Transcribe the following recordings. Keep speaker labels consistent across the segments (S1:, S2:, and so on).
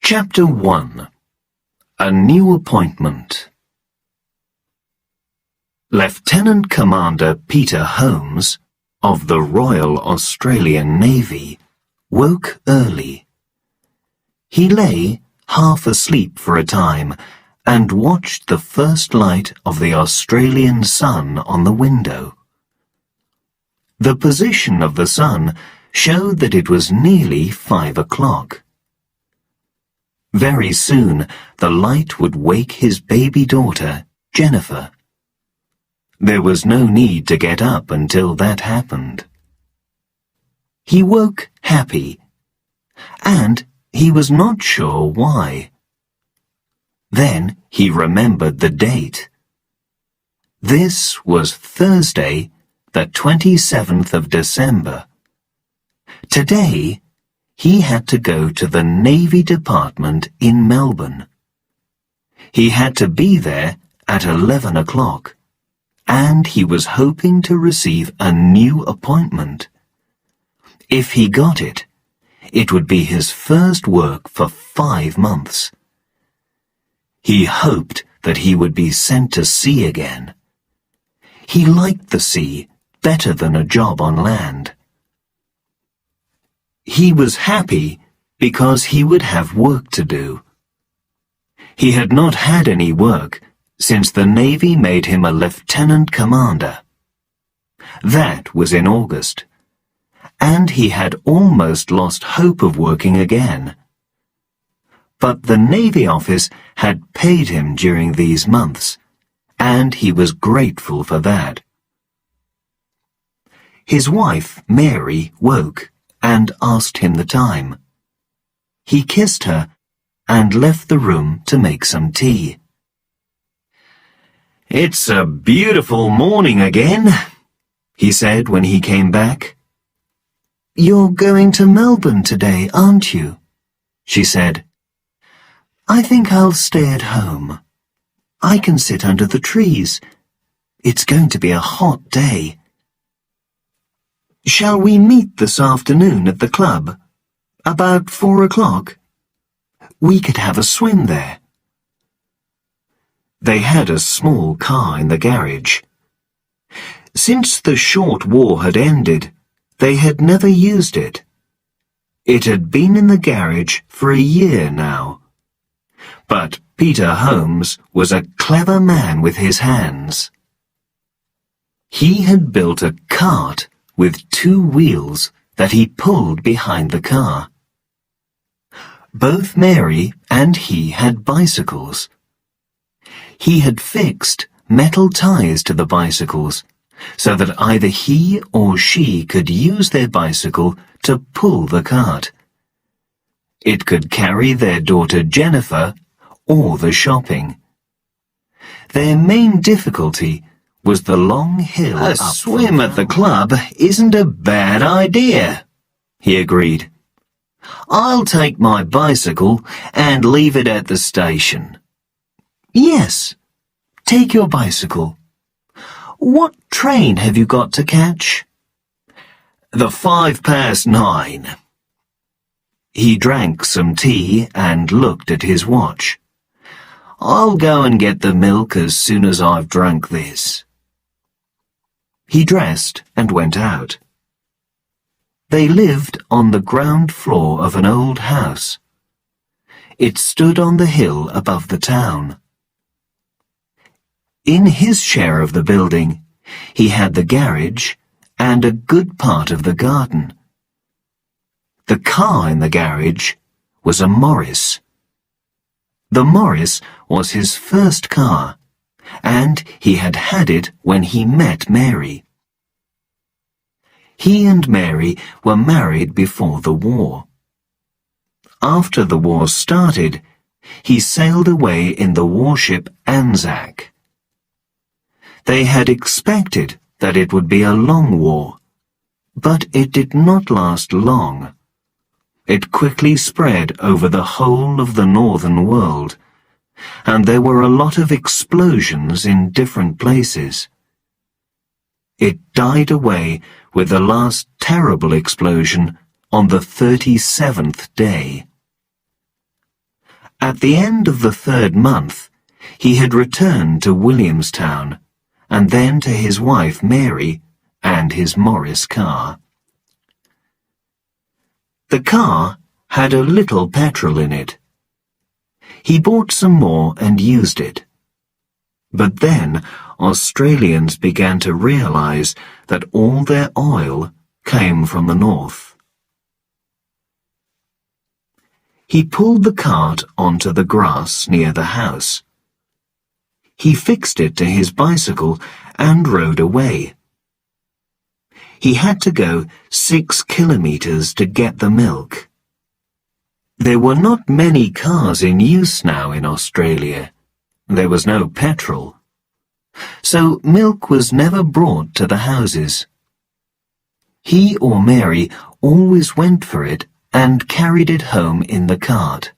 S1: Chapter 1. A New Appointment. Lieutenant Commander Peter Holmes, of the Royal Australian Navy, woke early. He lay half asleep for a time and watched the first light of the Australian sun on the window. The position of the sun showed that it was nearly 5 o'clock. Very soon the light would wake his baby daughter, Jennifer. There was no need to get up until that happened. He woke happy, and he was not sure why. Then he remembered the date. This was Thursday, the 27th of December. Today, he had to go to the Navy Department in Melbourne. He had to be there at 11 o'clock, and he was hoping to receive a new appointment. If he got it, it would be his first work for 5 months. He hoped that he would be sent to sea again. He liked the sea better than a job on land. He was happy because he would have work to do. He had not had any work since the Navy made him a lieutenant commander. That was in August, and he had almost lost hope of working again. But the Navy office had paid him during these months, and he was grateful for that. His wife, Mary, woke and asked him the time. He kissed her and left the room to make some tea. "It's a beautiful morning again," he said when he came back. "You're going to Melbourne today, aren't you?" she said. "I think I'll stay at home. I can sit under the trees. It's going to be a hot day. Shall we meet this afternoon at the club? About 4 o'clock? We could have a swim there." They had a small car in the garage. Since the short war had ended, they had never used it. It had been in the garage for a year now. But Peter Holmes was a clever man with his hands. He had built a cart with 2 wheels that he pulled behind the car. Both Mary and he had bicycles. He had fixed metal ties to the bicycles so that either he or she could use their bicycle to pull the cart. It could carry their daughter Jennifer or the shopping. Their main difficulty was the long hill up. "A swim at the club isn't a bad idea," he agreed. "I'll take my bicycle and leave it at the station." "Yes, take your bicycle. What train have you got to catch?" "The 9:05. He drank some tea and looked at his watch. "I'll go and get the milk as soon as I've drunk this." He dressed and went out. They lived on the ground floor of an old house. It stood on the hill above the town. In his share of the building, he had the garage and a good part of the garden. The car in the garage was a Morris. The Morris was his first car, and he had had it when he met Mary. He and Mary were married before the war. After the war started, he sailed away in the warship Anzac. They had expected that it would be a long war, but it did not last long. It quickly spread over the whole of the northern world, and there were a lot of explosions in different places. It died away with the last terrible explosion on the 37th day. At the end of the 3rd month, he had returned to Williamstown, and then to his wife Mary and his Morris car. The car had a little petrol in it. He bought some more and used it. But then Australians began to realize that all their oil came from the north. He pulled the cart onto the grass near the house. He fixed it to his bicycle and rode away. He had to go 6 kilometers to get the milk. There were not many cars in use now in Australia. There was no petrol. So milk was never brought to the houses. He or Mary always went for it and carried it home in the cart.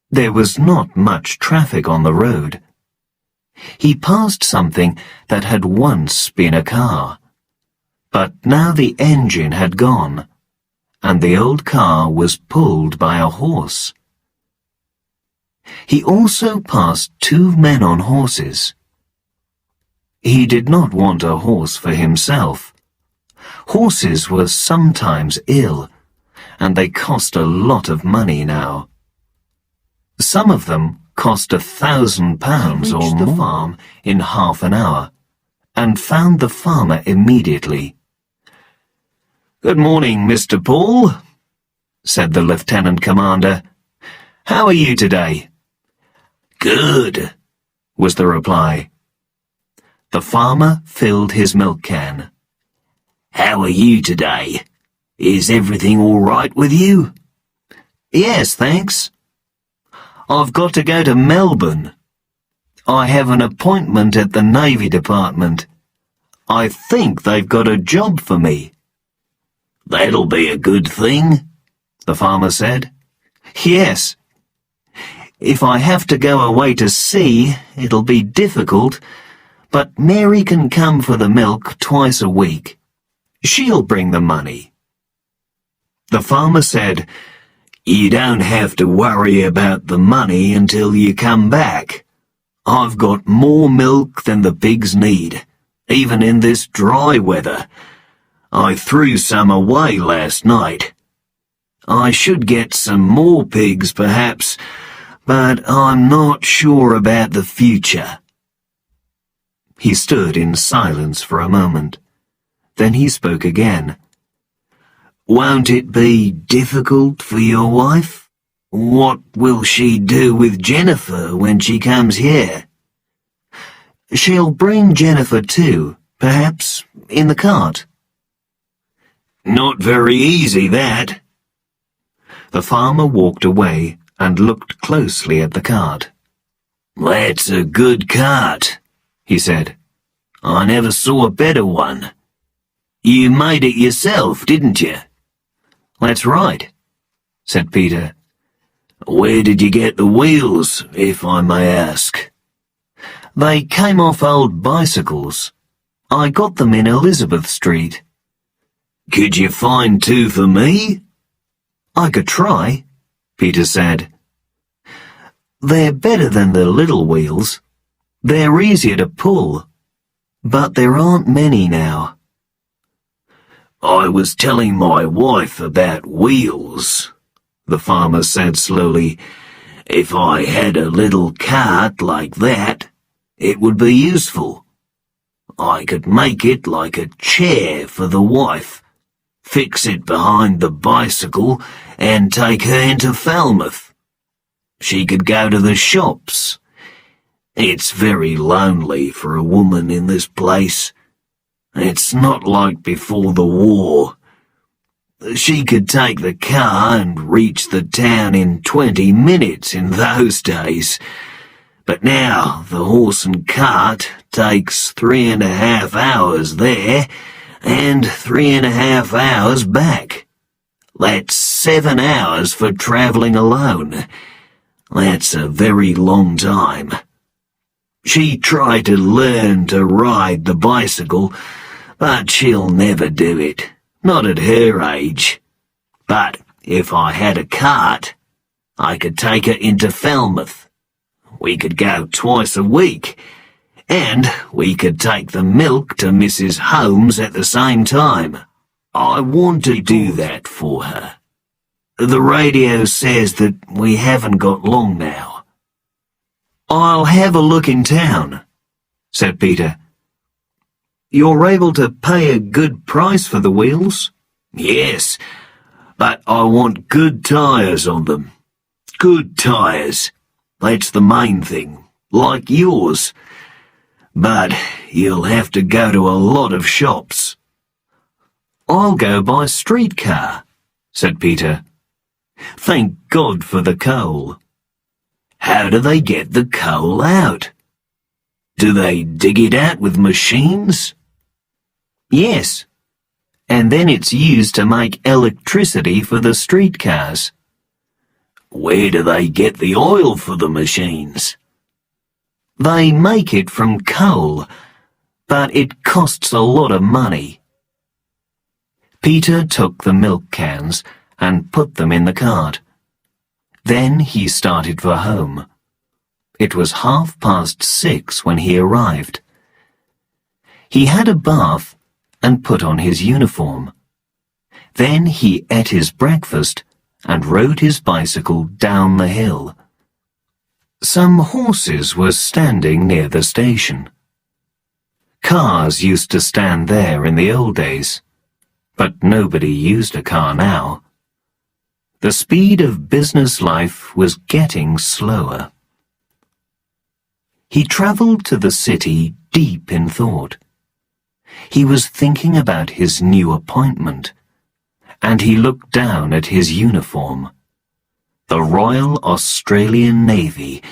S1: There was not much traffic on the road. He passed something that had once been a car, but now the engine had gone, and the old car was pulled by a horse. He also passed 2 men on horses. He did not want a horse for himself. Horses were sometimes ill, and they cost a lot of money now. Some of them cost £1,000 or more. The farm in half an hour, and found the farmer immediately. "Good morning, Mr. Paul," said the lieutenant commander. "How are you today?" "Good," was the reply. The farmer filled his milk can. "How are you today? Is everything all right with you?" "Yes, thanks. I've got to go to Melbourne. I have an appointment at the Navy Department. I think they've got a job for me." "That'll be a good thing," the farmer said. "Yes. If I have to go away to sea, it'll be difficult, but Mary can come for the milk twice a week. She'll bring the money." The farmer said, "You don't have to worry about the money until you come back. I've got more milk than the pigs need, even in this dry weather. I threw some away last night. I should get some more pigs, perhaps, but I'm not sure about the future." He stood in silence for a moment. Then he spoke again. "Won't it be difficult for your wife? What will she do with Jennifer when she comes here?" "She'll bring Jennifer too, perhaps in the cart." "Not very easy, that." The farmer walked away and looked closely at the cart. "That's a good cart," he said. "I never saw a better one. You made it yourself, didn't you?" "That's right," said Peter. "Where did you get the wheels, if I may ask?" "They came off old bicycles. I got them in Elizabeth Street." "Could you find 2 for me?" "I could try," Peter said. "They're better than the little wheels. They're easier to pull, but there aren't many now." "I was telling my wife about wheels," the farmer said slowly. "If I had a little cart like that, it would be useful. I could make it like a chair for the wife, fix it behind the bicycle, and take her into Falmouth. She could go to the shops. It's very lonely for a woman in this place. It's not like before the war. She could take the car and reach the town in 20 minutes in those days. But now the horse and cart takes 3.5 hours there and 3.5 hours back. That's 7 hours for travelling alone. That's a very long time. She tried to learn to ride the bicycle, but she'll never do it, not at her age. But if I had a cart, I could take her into Falmouth. We could go twice a week, and we could take the milk to Mrs. Holmes at the same time. I want to do that for her. The radio says that we haven't got long now. I'll have a look in town, said Peter. You're able to pay a good price for the wheels? Yes, but I want good tyres on them. Good tyres. That's the main thing, like yours. But you'll have to go to a lot of shops. I'll go by streetcar, said Peter. Thank God for the coal. How do they get the coal out? Do they dig it out with machines? Yes, and then it's used to make electricity for the streetcars. Where do they get the oil for the machines? They make it from coal, but it costs a lot of money. Peter took the milk cans and put them in the cart. Then he started for home. It was 6:30 when he arrived. He had a bath and put on his uniform. Then he ate his breakfast and rode his bicycle down the hill. Some horses were standing near the station. Cars used to stand there in the old days, but nobody used a car now. The speed of business life was getting slower. He travelled to the city deep in thought. He was thinking about his new appointment, and he looked down at his uniform. The Royal Australian Navy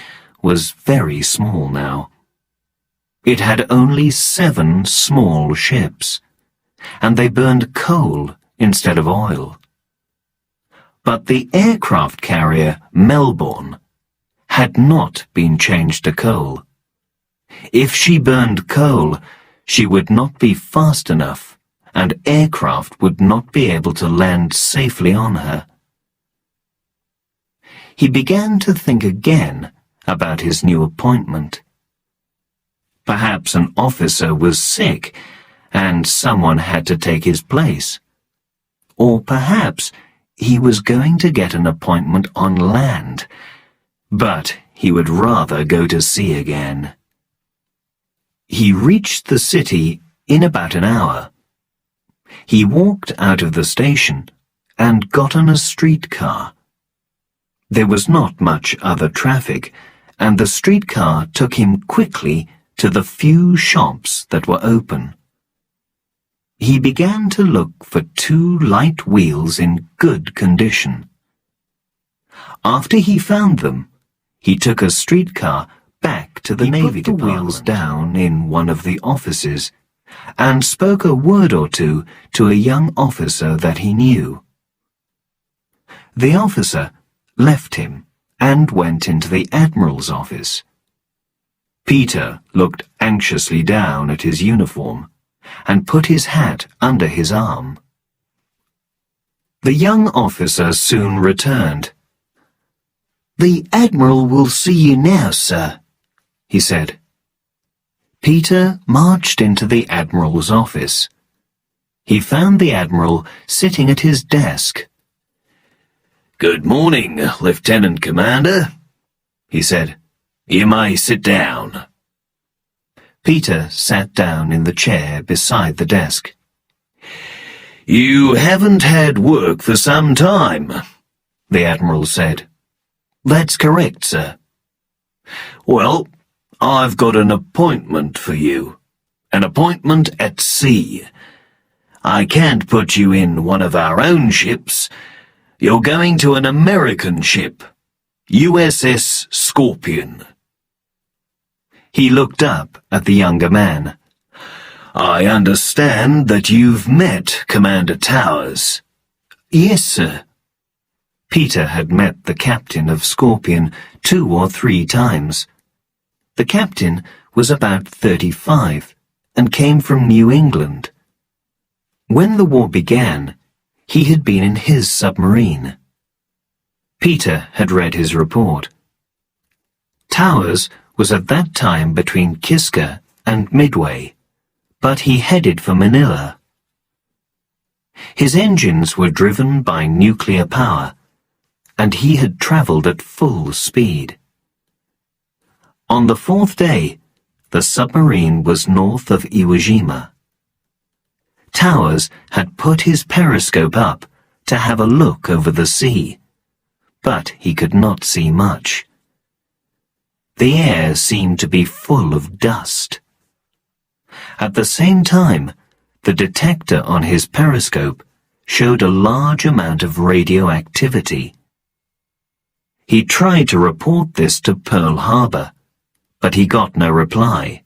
S1: was very small now. It had only 7 small ships, and they burned coal instead of oil. But the aircraft carrier Melbourne had not been changed to coal. If she burned coal, she would not be fast enough, and aircraft would not be able to land safely on her. He began to think again about his new appointment. Perhaps an officer was sick, and someone had to take his place. Or perhaps he was going to get an appointment on land, but he would rather go to sea again. He reached the city in about an hour. He walked out of the station and got on a streetcar. There was not much other traffic, and the streetcar took him quickly to the few shops that were open. He began to look for 2 light wheels in good condition. After he found them, he took a streetcar back to the Navy Department. He put the wheels down in one of the offices and spoke a word or two to a young officer that he knew. The officer left him and went into the Admiral's office. Peter looked anxiously down at his uniform and put his hat under his arm. The young officer soon returned. "The Admiral will see you now, sir," he said. Peter marched into the Admiral's office. He found the Admiral sitting at his desk. "Good morning, Lieutenant Commander," he said. "You may sit down." Peter sat down in the chair beside the desk. "You haven't had work for some time," the Admiral said. "That's correct, sir." "Well, I've got an appointment for you. An appointment at sea. I can't put you in one of our own ships. You're going to an American ship, USS Scorpion." He looked up at the younger man. "I understand that you've met Commander Towers." "Yes, sir." Peter had met the captain of Scorpion 2 or 3 times. The captain was about 35 and came from New England. When the war began, he had been in his submarine. Peter had read his report. Towers was at that time between Kiska and Midway, but he headed for Manila. His engines were driven by nuclear power, and he had travelled at full speed. On the fourth day, the submarine was north of Iwo Jima. Towers had put his periscope up to have a look over the sea, but he could not see much. The air seemed to be full of dust. At the same time, the detector on his periscope showed a large amount of radioactivity. He tried to report this to Pearl Harbor, but he got no reply.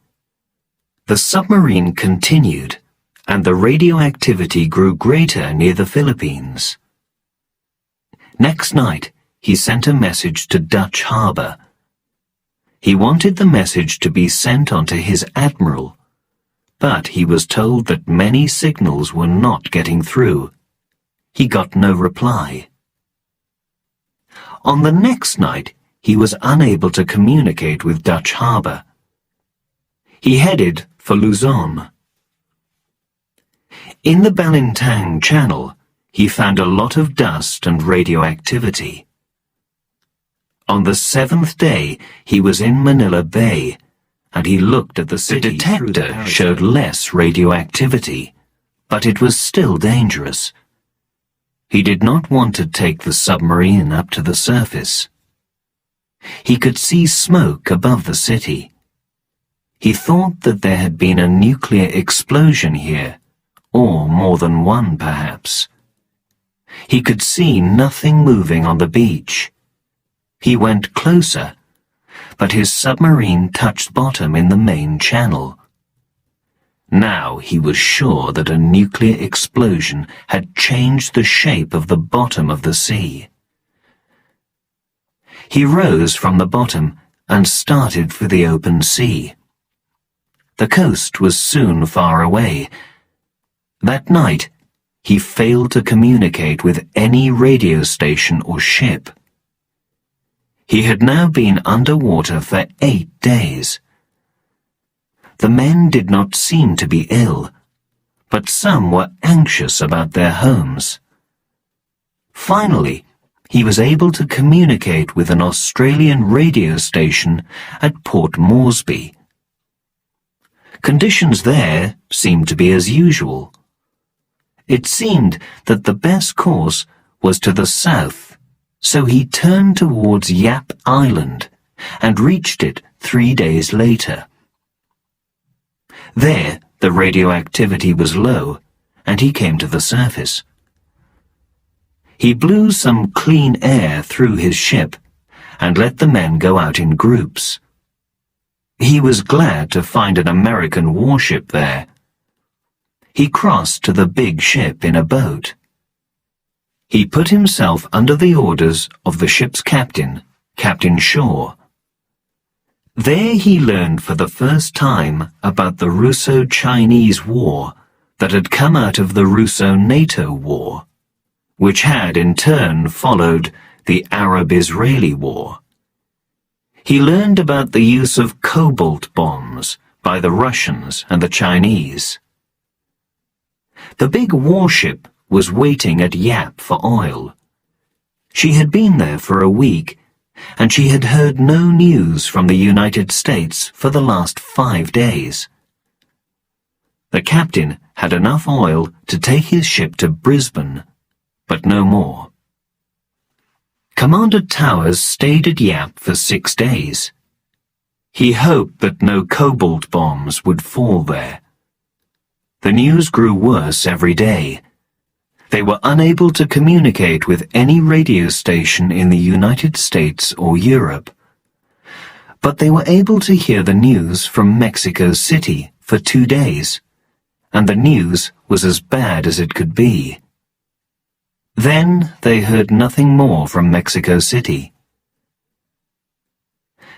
S1: The submarine continued, and the radioactivity grew greater near the Philippines. Next night, he sent a message to Dutch Harbor. He wanted the message to be sent on to his admiral, but he was told that many signals were not getting through. He got no reply. On the next night, he was unable to communicate with Dutch Harbor. He headed for Luzon. In the Balintang Channel, he found a lot of dust and radioactivity. On the seventh day, he was in Manila Bay, and he looked at the city. The detector showed less radioactivity, but it was still dangerous. He did not want to take the submarine up to the surface. He could see smoke above the city. He thought that there had been a nuclear explosion here, or more than one perhaps. He could see nothing moving on the beach. He went closer, but his submarine touched bottom in the main channel. Now he was sure that a nuclear explosion had changed the shape of the bottom of the sea. He rose from the bottom and started for the open sea. The coast was soon far away. That night, he failed to communicate with any radio station or ship. He had now been underwater for 8 days. The men did not seem to be ill, but some were anxious about their homes. Finally, he was able to communicate with an Australian radio station at Port Moresby. Conditions there seemed to be as usual. It seemed that the best course was to the south, so he turned towards Yap Island and reached it 3 days later. There, the radioactivity was low, and he came to the surface. He blew some clean air through his ship and let the men go out in groups. He was glad to find an American warship there. He crossed to the big ship in a boat. He put himself under the orders of the ship's captain, Captain Shaw. There he learned for the first time about the Russo-Chinese War that had come out of the Russo-NATO War, which had in turn followed the Arab-Israeli War. He learned about the use of cobalt bombs by the Russians and the Chinese. The big warship was waiting at Yap for oil. She had been there for a week, and she had heard no news from the United States for the last 5 days. The captain had enough oil to take his ship to Brisbane, but no more. Commander Towers stayed at Yap for 6 days. He hoped that no cobalt bombs would fall there. The news grew worse every day. They were unable to communicate with any radio station in the United States or Europe. But they were able to hear the news from Mexico City for 2 days, and the news was as bad as it could be. Then they heard nothing more from Mexico City.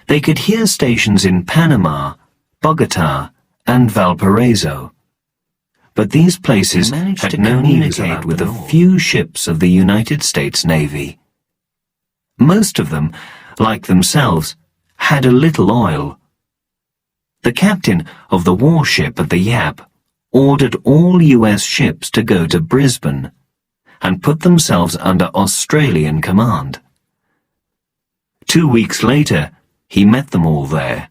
S1: They could hear stations in Panama, Bogota, and Valparaiso. But these places had no communicate with a few ships of the United States Navy. Most of them, like themselves, had a little oil. The captain of the warship at the Yap ordered all US ships to go to Brisbane and put themselves under Australian command. 2 weeks later, he met them all there.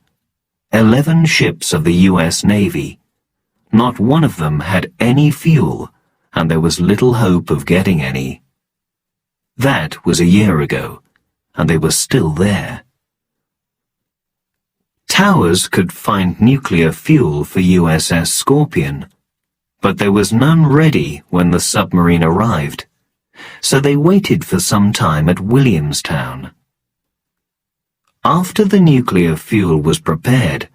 S1: 11 ships of the US Navy. Not one of them had any fuel, and there was little hope of getting any. That was a year ago, and they were still there. Towers could find nuclear fuel for USS Scorpion, but there was none ready when the submarine arrived, so they waited for some time at Williamstown. After the nuclear fuel was prepared,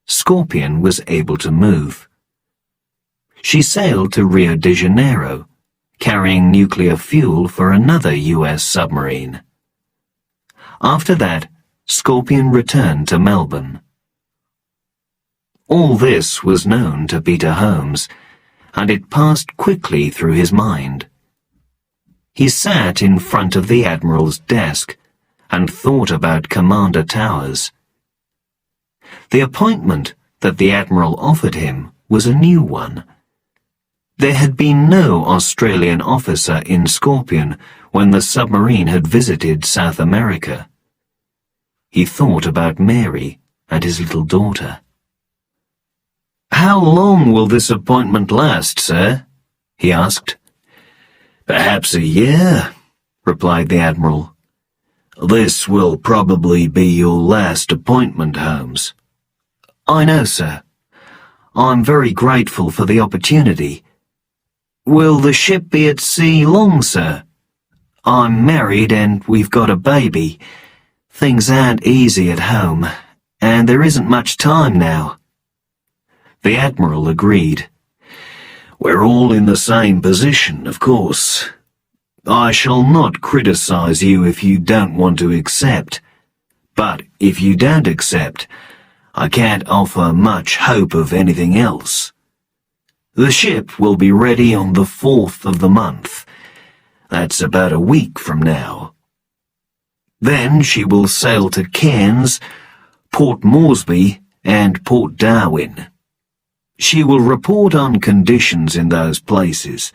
S1: Scorpion was able to move. She sailed to Rio de Janeiro, carrying nuclear fuel for another US submarine. After that, Scorpion returned to Melbourne. All this was known to Peter Holmes, and it passed quickly through his mind. He sat in front of the Admiral's desk and thought about Commander Towers. The appointment that the Admiral offered him was a new one. There had been no Australian officer in Scorpion when the submarine had visited South America. He thought about Mary and his little daughter. "How long will this appointment last, sir?" he asked. "Perhaps a year," replied the Admiral. "This will probably be your last appointment, Holmes." "I know, sir. I'm very grateful for the opportunity. Will the ship be at sea long, sir? I'm married and we've got a baby. Things aren't easy at home, and there isn't much time now." The Admiral agreed. "We're all in the same position, of course. I shall not criticize you if you don't want to accept. But if you don't accept, I can't offer much hope of anything else. The ship will be ready on the 4th of the month. That's about a week from now. Then she will sail to Cairns, Port Moresby, and Port Darwin. She will report on conditions in those places.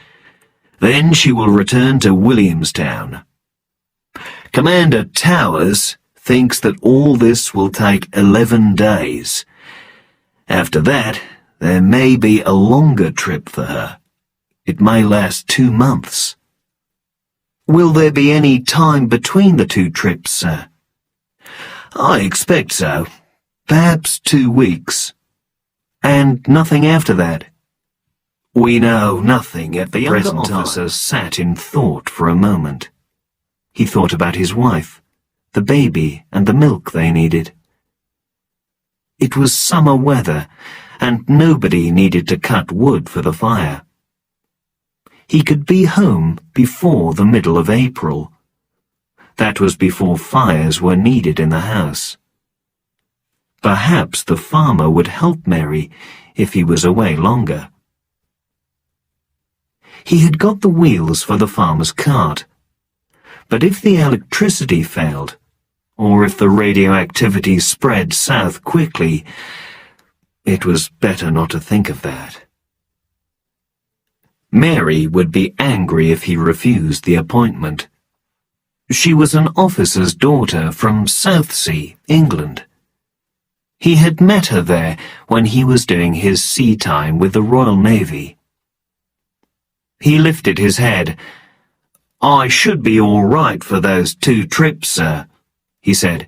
S1: Then she will return to Williamstown. Commander Towers thinks that all this will take 11 days. After that, there may be a longer trip for her. It may last 2 months. Will there be any time between the 2 trips, sir? I expect so. Perhaps 2 weeks. And nothing after that? We know nothing at the present time. The officer sat in thought for a moment. He thought about his wife, the baby, and the milk they needed. It was summer weather, and nobody needed to cut wood for the fire. He could be home before the middle of April. That was before fires were needed in the house. Perhaps the farmer would help Mary if he was away longer. He had got the wheels for the farmer's cart, but if the electricity failed, or if the radioactivity spread south quickly, it was better not to think of that. Mary would be angry if he refused the appointment. She was an officer's daughter from Southsea, England. He had met her there when he was doing his sea time with the Royal Navy. He lifted his head. "I should be all right for those 2 trips, sir," he said.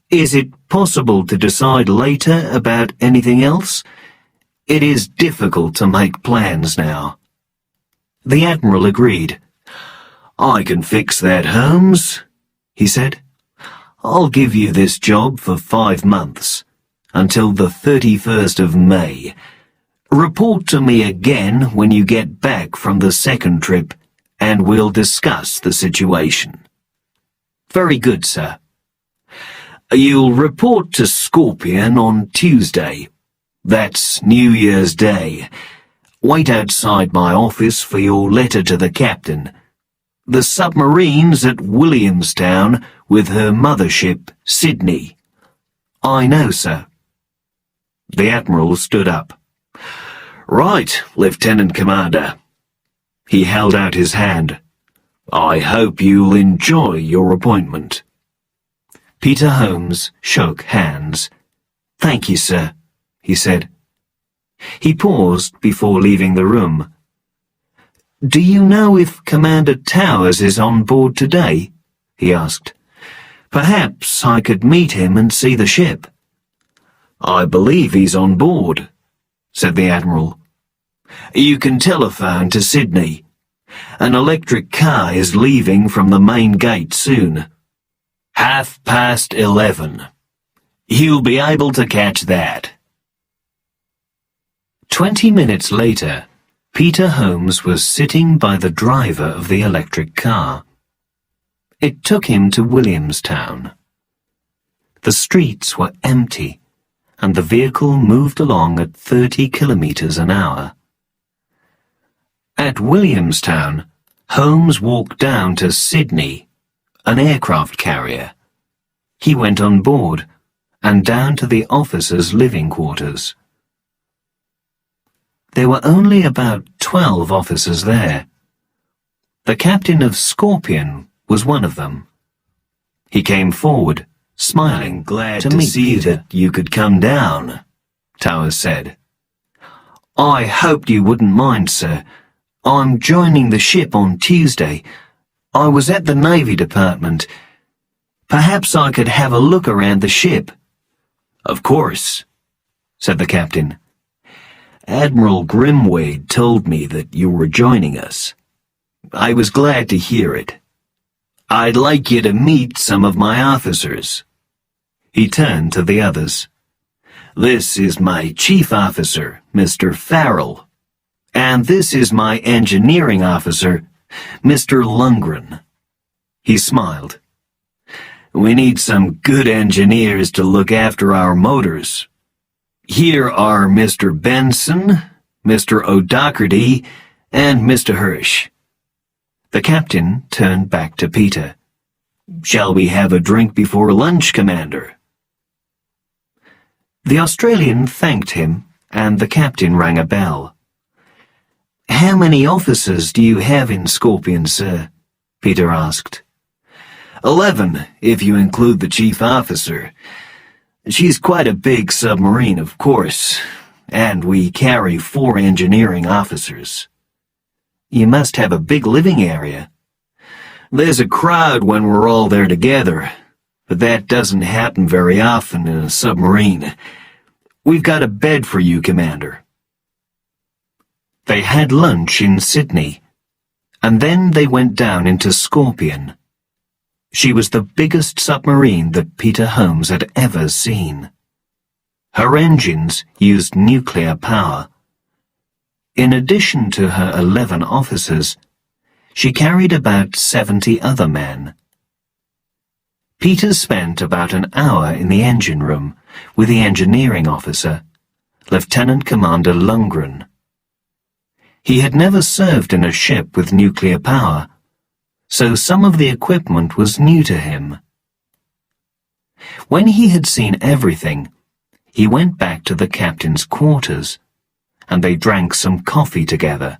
S1: "Is it possible to decide later about anything else? It is difficult to make plans now." The Admiral agreed. "I can fix that, Holmes," he said. "I'll give you this job for 5 months, until the 31st of May. Report to me again when you get back from the 2nd trip, and we'll discuss the situation." "Very good, sir." "You'll report to Scorpion on Tuesday. That's New Year's Day. Wait outside my office for your letter to the captain. The submarine's at Williamstown with her mothership, Sydney. I know, sir. The Admiral stood up. Right, Lieutenant Commander. He held out his hand. I hope you'll enjoy your appointment. Peter Holmes shook hands. Thank you, sir, he said. He paused before leaving the room. Do you know if Commander Towers is on board today? He asked. Perhaps I could meet him and see the ship. I believe he's on board, said the Admiral. You can telephone to Sydney. An electric car is leaving from the main gate soon. 11:30. He'll be able to catch that. 20 minutes later, Peter Holmes was sitting by the driver of the electric car. It took him to Williamstown. The streets were empty, and the vehicle moved along at 30 kilometers an hour. At Williamstown, Holmes walked down to Sydney, an aircraft carrier. He went on board and down to the officers' living quarters. There were only about 12 officers there. The captain of Scorpion was one of them. He came forward, smiling. Glad to see that you could come down, Towers said. I hoped you wouldn't mind, sir. I'm joining the ship on Tuesday. I was at the Navy Department. Perhaps I could have a look around the ship. Of course, said the captain. Admiral Grimwade told me that you were joining us. I was glad to hear it. I'd like you to meet some of my officers. He turned to the others. This is my chief officer, Mr. Farrell, and this is my engineering officer, Mr. Lundgren. He smiled. We need some good engineers to look after our motors. Here are Mr. Benson, Mr. O'Doherty, and Mr. Hirsch. The captain turned back to Peter. Shall we have a drink before lunch, Commander? The Australian thanked him, and the captain rang a bell. How many officers do you have in Scorpion, sir? Peter asked. 11, if you include the chief officer. She's quite a big submarine, of course, and we carry 4 engineering officers. You must have a big living area. There's a crowd when we're all there together, but that doesn't happen very often in a submarine. We've got a bed for you, Commander. They had lunch in Sydney, and then they went down into Scorpion. She was the biggest submarine that Peter Holmes had ever seen. Her engines used nuclear power. In addition to her 11 officers, she carried about 70 other men. Peter spent about an hour in the engine room with the engineering officer, Lieutenant Commander Lundgren. He had never served in a ship with nuclear power, so some of the equipment was new to him. When he had seen everything, he went back to the captain's quarters, and they drank some coffee together.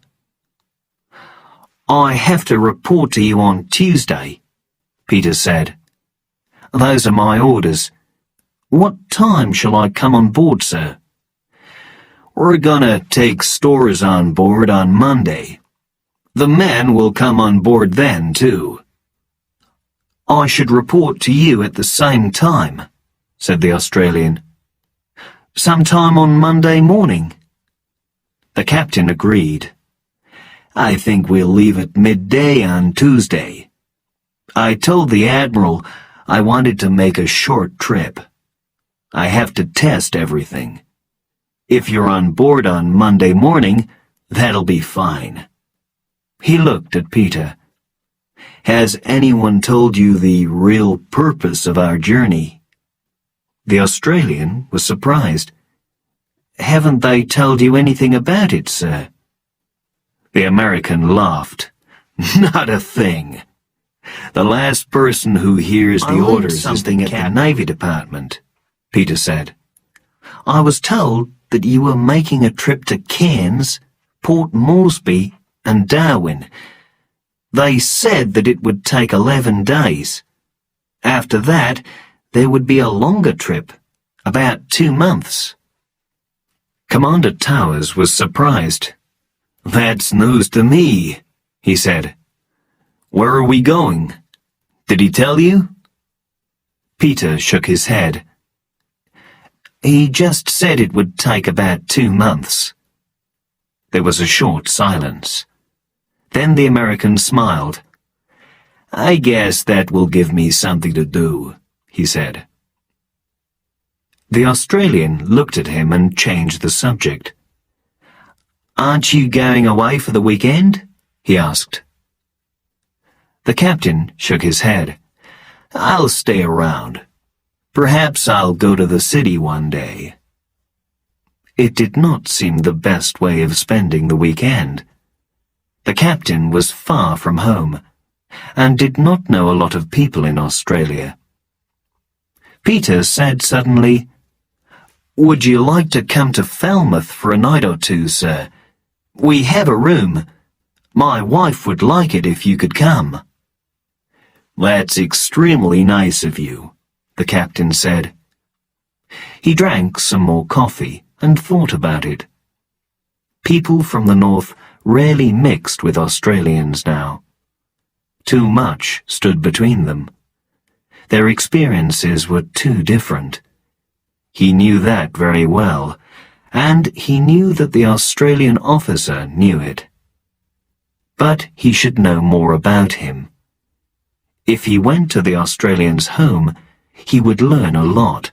S1: I have to report to you on Tuesday, Peter said. Those are my orders. What time shall I come on board, sir? We're gonna take stores on board on Monday. The men will come on board then, too. I should report to you at the same time, said the Australian. Sometime on Monday morning. The captain agreed. I think we'll leave at midday on Tuesday. I told the Admiral I wanted to make a short trip. I have to test everything. If you're on board on Monday morning, that'll be fine. He looked at Peter. Has anyone told you the real purpose of our journey? The Australian was surprised. Haven't they told you anything about it, sir? The American laughed. Not a thing. The last person who hears the orders is the Navy Department, Peter said. I was told that you were making a trip to Cairns, Port Moresby, and Darwin. They said that it would take 11 days. After that, there would be a longer trip, about 2 months. Commander Towers was surprised. That's news to me, he said. Where are we going? Did he tell you? Peter shook his head. He just said it would take about 2 months. There was a short silence. Then the American smiled. I guess that will give me something to do, he said. The Australian looked at him and changed the subject. Aren't you going away for the weekend? He asked. The captain shook his head. I'll stay around. Perhaps I'll go to the city one day. It did not seem the best way of spending the weekend. The captain was far from home, and did not know a lot of people in Australia. Peter said suddenly, Would you like to come to Falmouth for a night or two, sir? We have a room. My wife would like it if you could come. That's extremely nice of you, the captain said. He drank some more coffee and thought about it. People from the north rarely mixed with Australians now. Too much stood between them. Their experiences were too different. He knew that very well, and he knew that the Australian officer knew it. But he should know more about him. If he went to the Australian's home, he would learn a lot.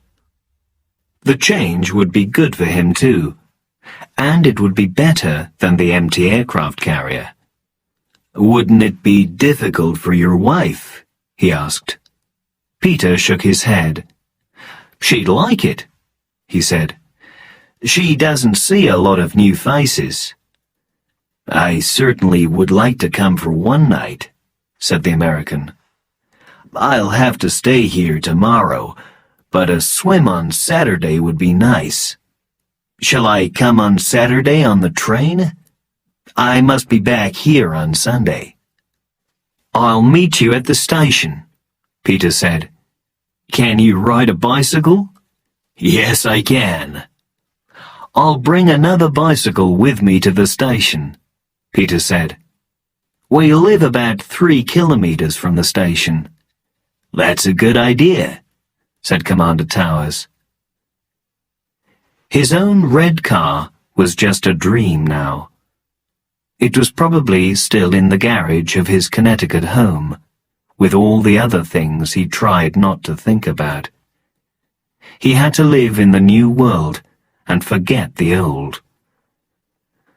S1: The change would be good for him too, and it would be better than the empty aircraft carrier. Wouldn't it be difficult for your wife? He asked. Peter shook his head. She'd like it, he said. She doesn't see a lot of new faces. I certainly would like to come for one night, said the American. I'll have to stay here tomorrow, but a swim on Saturday would be nice. Shall I come on Saturday on the train? I must be back here on Sunday. I'll meet you at the station, Peter said. Can you ride a bicycle? Yes, I can. I'll bring another bicycle with me to the station, Peter said. We live about 3 kilometers from the station. That's a good idea, said Commander Towers. His own red car was just a dream now. It was probably still in the garage of his Connecticut home, with all the other things he tried not to think about. He had to live in the new world and forget the old.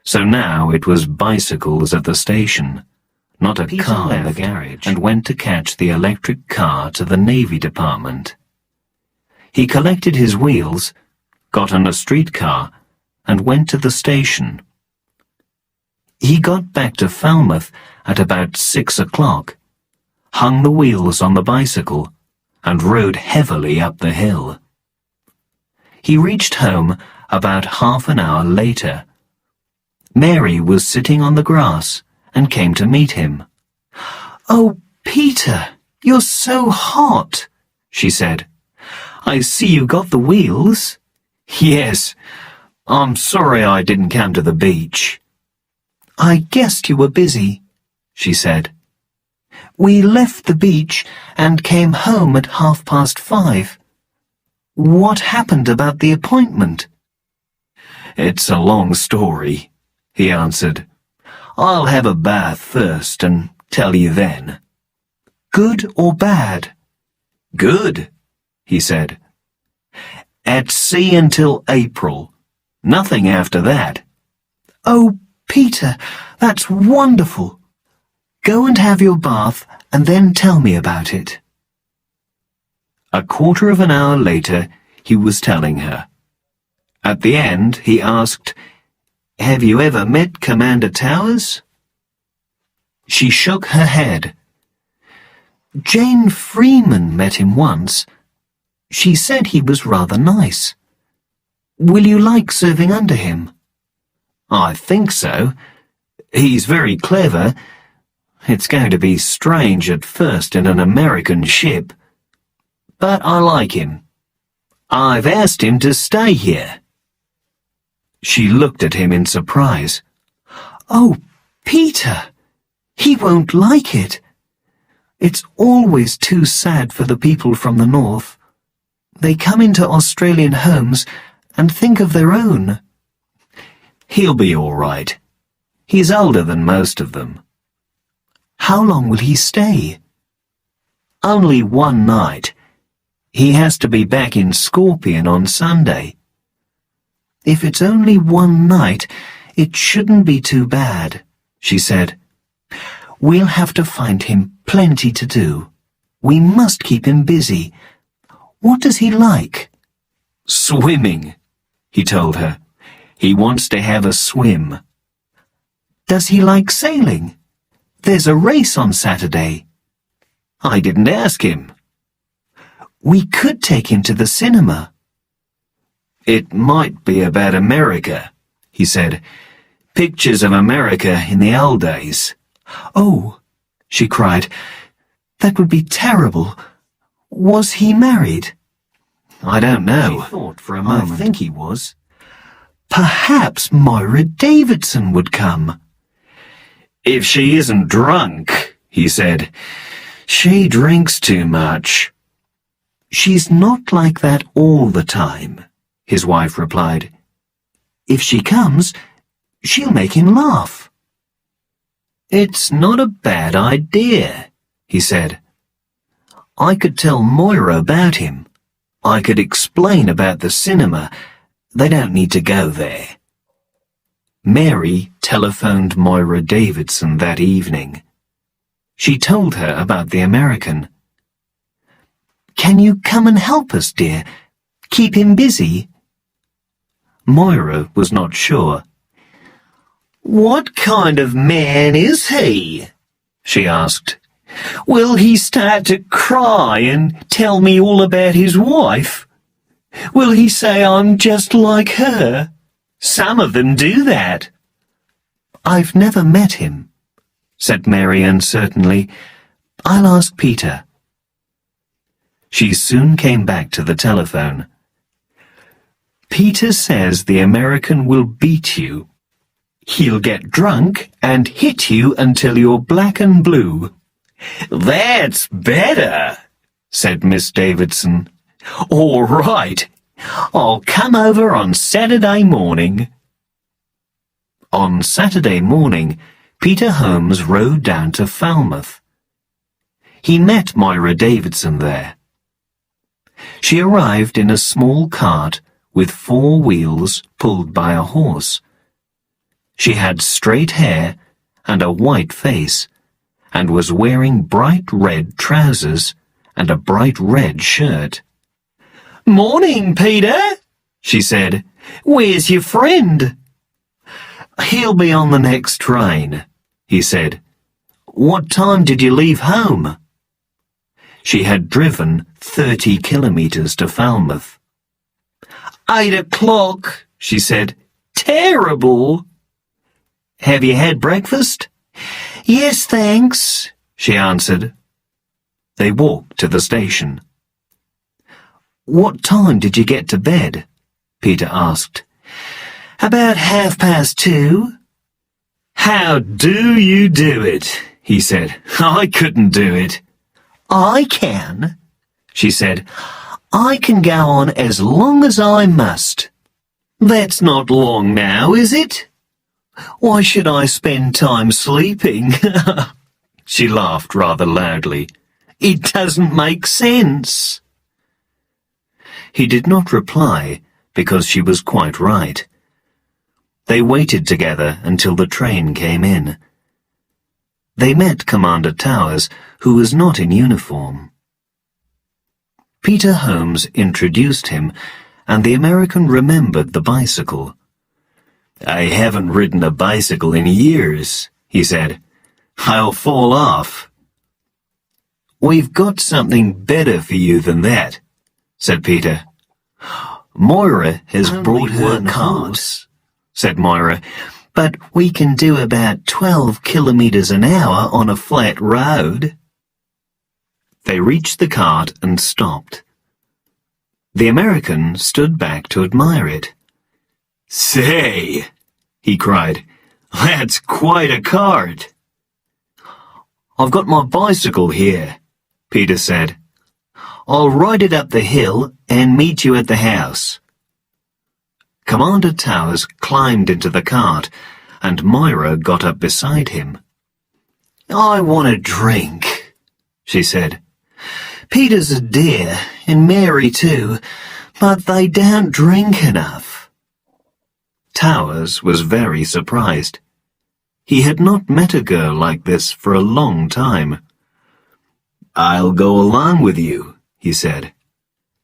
S1: So now it was bicycles at the station, not a car in the garage, and went to catch the electric car to the Navy Department. He collected his wheels, got on a streetcar, and went to the station. He got back to Falmouth at about 6 o'clock, hung the wheels on the bicycle, and rode heavily up the hill. He reached home about half an hour later. Mary was sitting on the grass and came to meet him. "Oh, Peter, you're so hot," she said. "I see you got the wheels." "Yes, I'm sorry I didn't come to the beach." "I guessed you were busy," she said. "We left the beach and came home at 5:30. What happened about the appointment?" "It's a long story," he answered. "I'll have a bath first and tell you then." "Good or bad?" "Good," he said. "At sea until April. Nothing after that." "Oh, Peter, that's wonderful. Go and have your bath and then tell me about it." A quarter of an hour later, he was telling her. At the end, he asked, "Have you ever met Commander Towers?" She shook her head. Jane Freeman met him once. She said he was rather nice. Will you like serving under him? I think so. He's very clever. It's going to be strange at first in an American ship. But I like him. I've asked him to stay here. She looked at him in surprise. Oh, Peter! He won't like it. It's always too sad for the people from the north. They come into Australian homes and think of their own. He'll be all right. He's older than most of them. How long will he stay? Only one night. He has to be back in Scorpion on Sunday. If it's only one night, it shouldn't be too bad, she said. We'll have to find him plenty to do. We must keep him busy. What does he like? Swimming, he told her. He wants to have a swim. Does he like sailing? There's a race on Saturday. I didn't ask him. We could take him to the cinema. It might be about America, he said. Pictures of America in the old days. Oh, she cried. That would be terrible. Was he married? I don't know. She thought for a moment. I think he was. Perhaps Moira Davidson would come. If she isn't drunk, he said. She drinks too much. She's not like that all the time, his wife replied. If she comes, she'll make him laugh. It's not a bad idea, he said. I could tell Moira about him. I could explain about the cinema. They don't need to go there. Mary telephoned Moira Davidson that evening. She told her about the American. Can you come and help us, dear? Keep him busy? Moira was not sure. What kind of man is he? She asked. Will he start to cry and tell me all about his wife? Will he say I'm just like her? Some of them do that. I've never met him, said Mary uncertainly. I'll ask Peter. She soon came back to the telephone. Peter says the American will beat you. He'll get drunk and hit you until you're black and blue. That's better, said Miss Davidson. All right. I'll come over on Saturday morning. On Saturday morning, Peter Holmes rode down to Falmouth. He met Moira Davidson there. She arrived in a small cart with 4 wheels pulled by a horse. She had straight hair and a white face, and was wearing bright red trousers and a bright red shirt. Morning, Peter, she said. Where's your friend? He'll be on the next train, he said. What time did you leave home? She had driven 30 kilometres to Falmouth. 8 o'clock, she said. Terrible. Have you had breakfast? Yes, thanks, she answered. They walked to the station. What time did you get to bed? Peter asked. About 2:30. How do you do it? He said. I couldn't do it. I can, she said. I can go on as long as I must. That's not long now, is it? Why should I spend time sleeping? She laughed rather loudly. It doesn't make sense. He did not reply because she was quite right. They waited together until the train came in. They met Commander Towers, who was not in uniform. Peter Holmes introduced him, and the American remembered the bicycle. I haven't ridden a bicycle in years, he said. I'll fall off." "We've got something better for you than that," said Peter. "Moira has brought her cart," said Moira, "but we can do about 12 kilometres an hour on a flat road." They reached the cart and stopped. The American stood back to admire it. "Say," he cried, "that's quite a cart." "I've got my bicycle here," Peter said. "I'll ride it up the hill and meet you at the house." Commander Towers climbed into the cart, and Moira got up beside him. "I want a drink," she said. "Peter's a dear, and Mary too, but they don't drink enough." Towers was very surprised. He had not met a girl like this for a long time. "I'll go along with you," he said.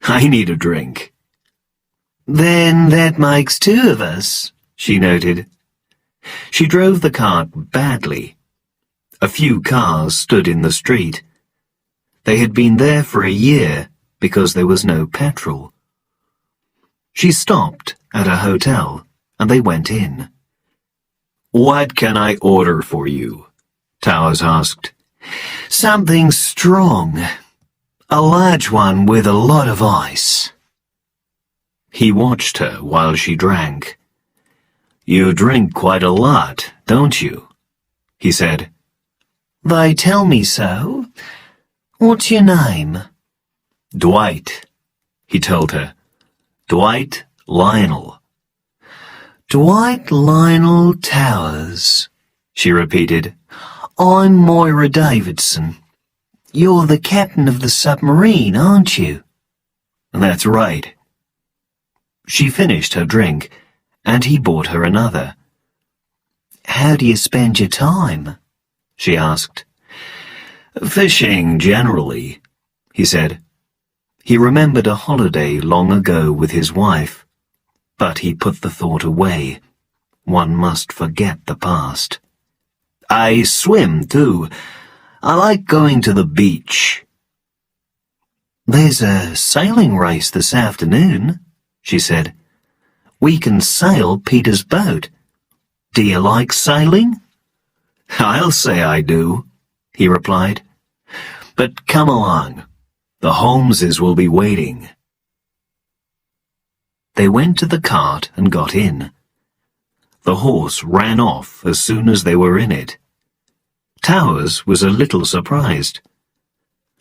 S1: "I need a drink." "Then that makes two of us," she noted. She drove the cart badly. A few cars stood in the street. They had been there for a year because there was no petrol. She stopped at a hotel, and they went in. "What can I order for you?" Towers asked. "Something strong. A large one with a lot of ice." He watched her while she drank. "You drink quite a lot, don't you?" he said. "They tell me so. What's your name?" "Dwight," he told her. "Dwight Lionel." "Dwight Lionel Towers," she repeated. "I'm Moira Davidson. You're the captain of the submarine, aren't you?" "That's right." She finished her drink, and he bought her another. "How do you spend your time?" she asked. "Fishing, generally," he said. He remembered a holiday long ago with his wife, but he put the thought away. One must forget the past. "I swim, too. I like going to the beach." "There's a sailing race this afternoon," she said. "We can sail Peter's boat. Do you like sailing?" "I'll say I do," he replied. "But come along. The Holmeses will be waiting." They went to the cart and got in. The horse ran off as soon as they were in it. Towers was a little surprised.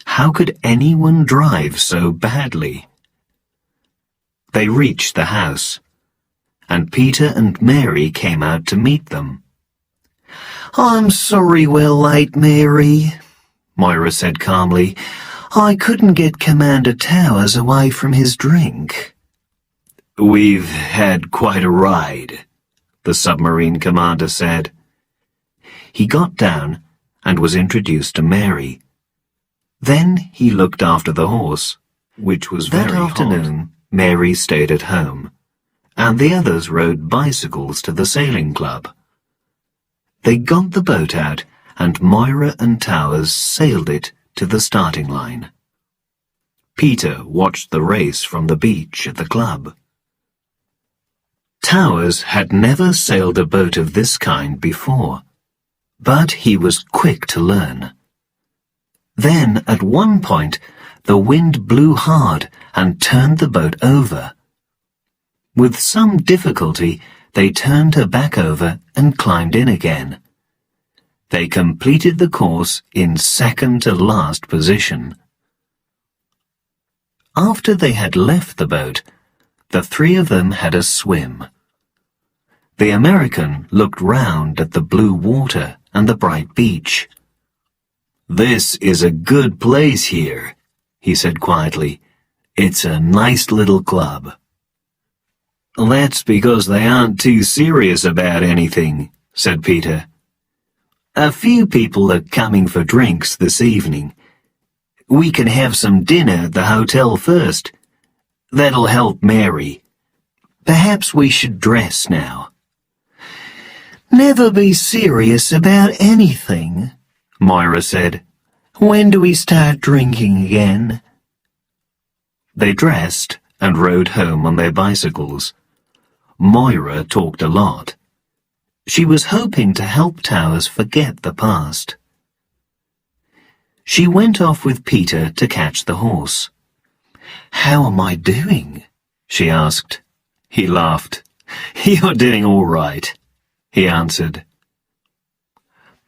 S1: How could anyone drive so badly? They reached the house, and Peter and Mary came out to meet them. "I'm sorry we're late, Mary," Moira said calmly. "I couldn't get Commander Towers away from his drink." "We've had quite a ride," the submarine commander said. He got down and was introduced to Mary. Then he looked after the horse, which was very hot. That afternoon, Mary stayed at home, and the others rode bicycles to the sailing club. They got the boat out, and Moira and Towers sailed it to the starting line. Peter watched the race from the beach at the club. Towers had never sailed a boat of this kind before, but he was quick to learn. Then, at one point, the wind blew hard and turned the boat over. With some difficulty, they turned her back over and climbed in again. They completed the course in second-to-last position. After they had left the boat, the three of them had a swim. The American looked round at the blue water and the bright beach. "This is a good place here," he said quietly. "It's a nice little club." "That's because they aren't too serious about anything," said Peter. "A few people are coming for drinks this evening. We can have some dinner at the hotel first. That'll help Mary. Perhaps we should dress now." "Never be serious about anything," Moira said. "When do we start drinking again?" They dressed and rode home on their bicycles. Moira talked a lot. She was hoping to help Towers forget the past. She went off with Peter to catch the horse. "How am I doing?" she asked. He laughed. "You're doing all right," he answered.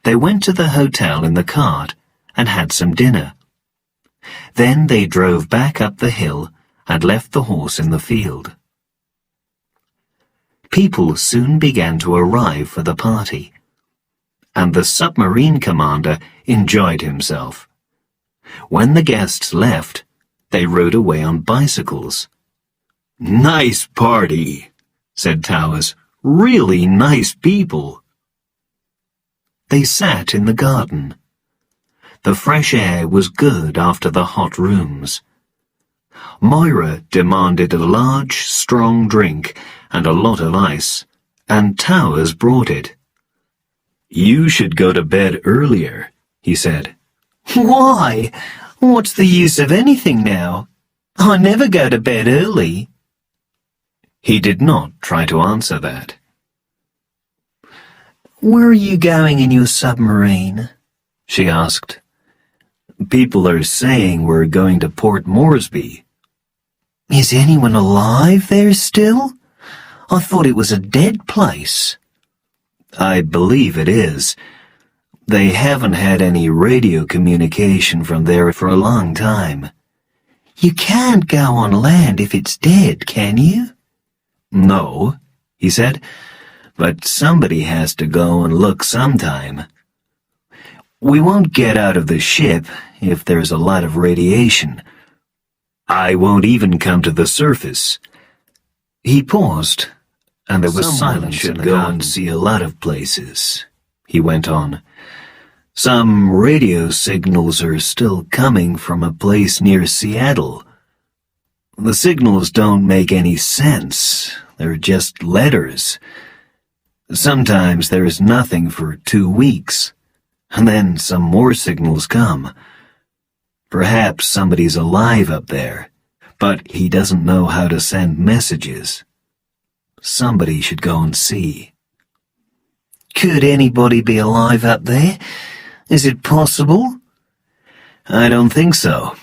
S1: They went to the hotel in the cart and had some dinner. Then they drove back up the hill and left the horse in the field. People soon began to arrive for the party, and the submarine commander enjoyed himself. When the guests left, they rode away on bicycles. "Nice party," said Towers. "Really nice people." They sat in the garden. The fresh air was good after the hot rooms. Moira demanded a large, strong drink and a lot of ice, and Towers brought it. "You should go to bed earlier," he said. "Why? What's the use of anything now? I never go to bed early." He did not try to answer that. "Where are you going in your submarine?" she asked. "People are saying we're going to Port Moresby." "Is anyone alive there still? I thought it was a dead place." "I believe it is. They haven't had any radio communication from there for a long time." "You can't go on land if it's dead, can you?" "No," he said, "but somebody has to go and look sometime. We won't get out of the ship if there's a lot of radiation. I won't even come to the surface." He paused, and there was silence. "Should go and see a lot of places," he went on. "Some radio signals are still coming from a place near Seattle. The signals don't make any sense. They're just letters. Sometimes there is nothing for 2 weeks, and then some more signals come. Perhaps somebody's alive up there, but he doesn't know how to send messages. Somebody should go and see." "Could anybody be alive up there? Is it possible?" "I don't think so.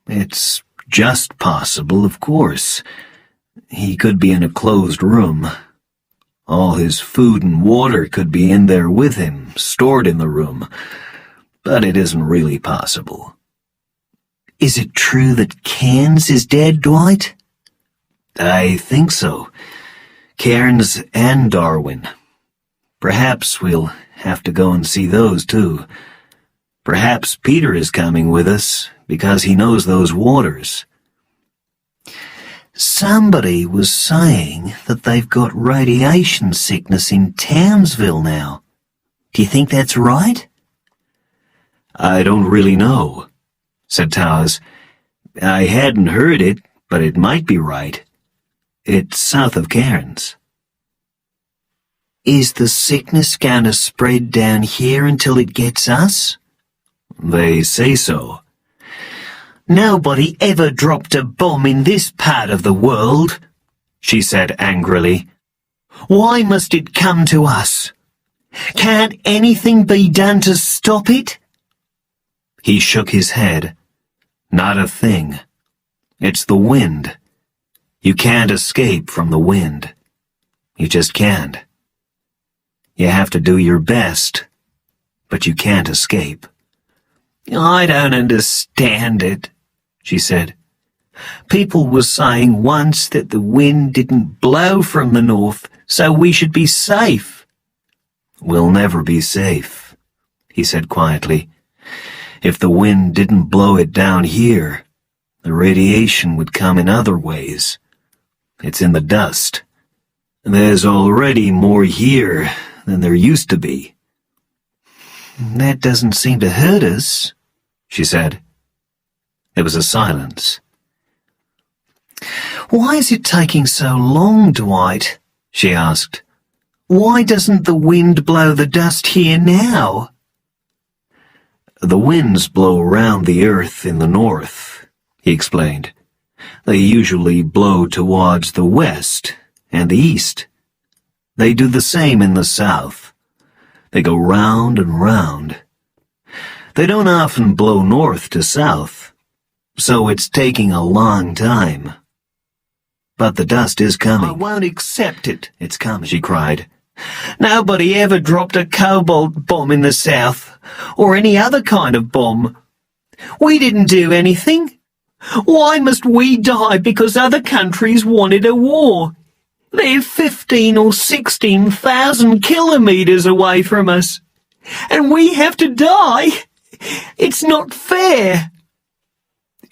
S1: It's just possible, of course. He could be in a closed room. All his food and water could be in there with him, stored in the room. But it isn't really possible." "Is it true that Cairns is dead, Dwight?" "I think so. Cairns and Darwin. Perhaps we'll have to go and see those too. Perhaps Peter is coming with us because he knows those waters." "Somebody was saying that they've got radiation sickness in Townsville now. Do you think that's right?" "I don't really know," said Towers. "I hadn't heard it, but it might be right. It's south of Cairns." "Is the sickness going to spread down here until it gets us?" "They say so." "Nobody ever dropped a bomb in this part of the world," she said angrily. "Why must it come to us? Can't anything be done to stop it?" He shook his head. "Not a thing. It's the wind. You can't escape from the wind. You just can't. You have to do your best, but you can't escape." "I don't understand it," she said. "People were saying once that the wind didn't blow from the north, so we should be safe." "We'll never be safe," he said quietly. "If the wind didn't blow it down here, the radiation would come in other ways. It's in the dust. There's already more here than there used to be." "That doesn't seem to hurt us," she said. There was a silence. "Why is it taking so long, Dwight?" she asked. "Why doesn't the wind blow the dust here now?" The winds blow round the earth in the north, he explained. They usually blow towards the west and the east. They do the same in the south. They go round and round. They don't often blow north to south, so it's taking a long time. But the dust is coming. I won't accept it. It's coming, she cried. Nobody ever dropped a cobalt bomb in the south, or any other kind of bomb. We didn't do anything. Why must we die because other countries wanted a war? They're 15 or 16,000 kilometers away from us, and we have to die. It's not fair.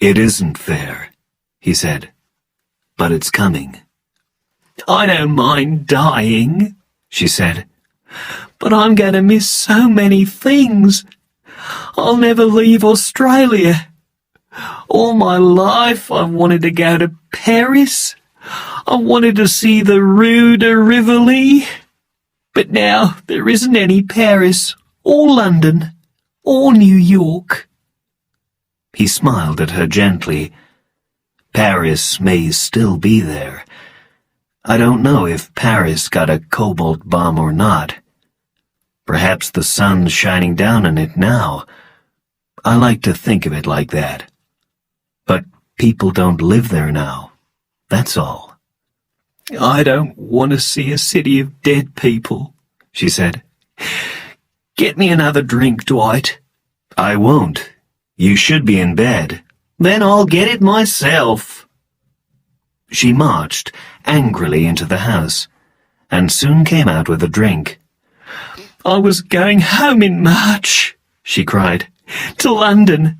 S1: It isn't fair, he said, but it's coming. I don't mind dying, she said, but I'm going to miss so many things. I'll never leave Australia. All my life I've wanted to go to Paris. I wanted to see the Rue de Rivoli. But now there isn't any Paris, or London, or New York. He smiled at her gently. Paris may still be there. I don't know if Paris got a cobalt bomb or not. Perhaps the sun's shining down on it now. I like to think of it like that. But people don't live there now. That's all. I don't want to see a city of dead people, she said. Get me another drink, Dwight. I won't. You should be in bed. Then I'll get it myself. She marched angrily into the house, and soon came out with a drink. I was going home in March, she cried, to London.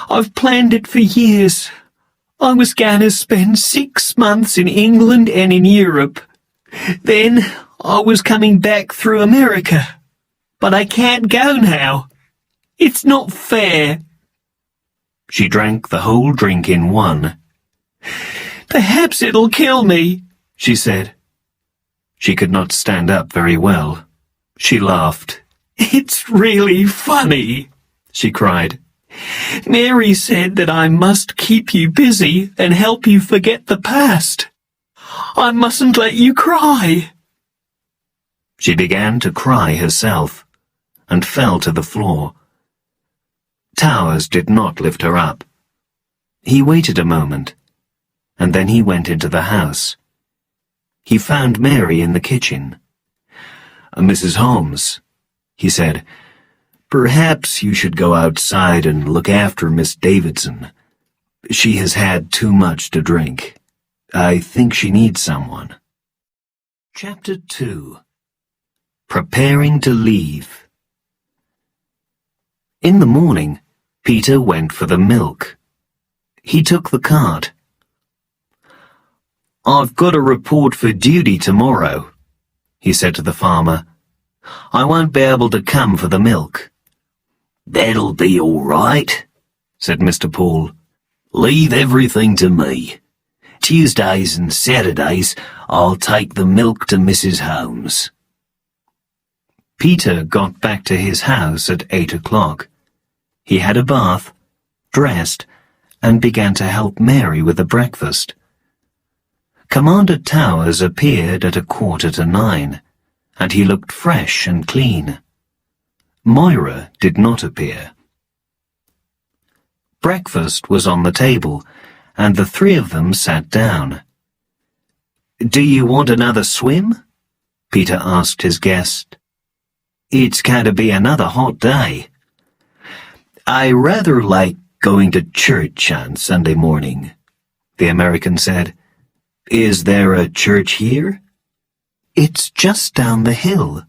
S1: I've planned it for years. I was going to spend 6 months in England and in Europe. Then I was coming back through America. But I can't go now. It's not fair. She drank the whole drink in one. Perhaps it'll kill me, she said. She could not stand up very well. She laughed. It's really funny, she cried. Mary said that I must keep you busy and help you forget the past. I mustn't let you cry. She began to cry herself and fell to the floor. Towers did not lift her up. He waited a moment, and then he went into the house. He found Mary in the kitchen. Mrs. Holmes, he said, perhaps you should go outside and look after Miss Davidson. She has had too much to drink. I think she needs someone. Chapter 2. Preparing to leave. In the morning, Peter went for the milk. He took the cart. I've got a report for duty tomorrow, he said to the farmer. I won't be able to come for the milk. That'll be all right, said Mr. Paul. Leave everything to me. Tuesdays and Saturdays I'll take the milk to Mrs. Holmes. Peter got back to his house at 8 o'clock. He had a bath, dressed, and began to help Mary with the breakfast. Commander Towers appeared at 8:45, and he looked fresh and clean. Moira did not appear. Breakfast was on the table, and the three of them sat down. Do you want another swim? Peter asked his guest. It's going to be another hot day. I rather like going to church on Sunday morning, the American said. Is there a church here? It's just down the hill,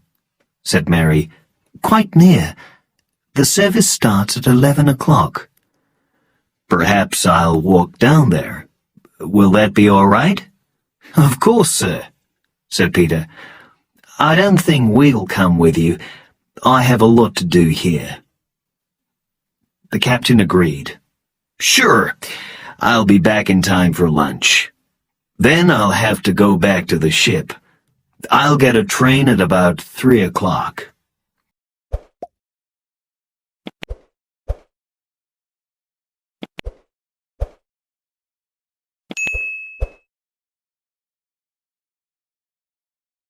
S1: said Mary. Quite near. The service starts at 11 o'clock. Perhaps I'll walk down there. Will that be all right? Of course, sir, said Peter. I don't think we'll come with you. I have a lot to do here. The captain agreed. Sure, I'll be back in time for lunch. Then I'll have to go back to the ship. I'll get a train at about 3 o'clock.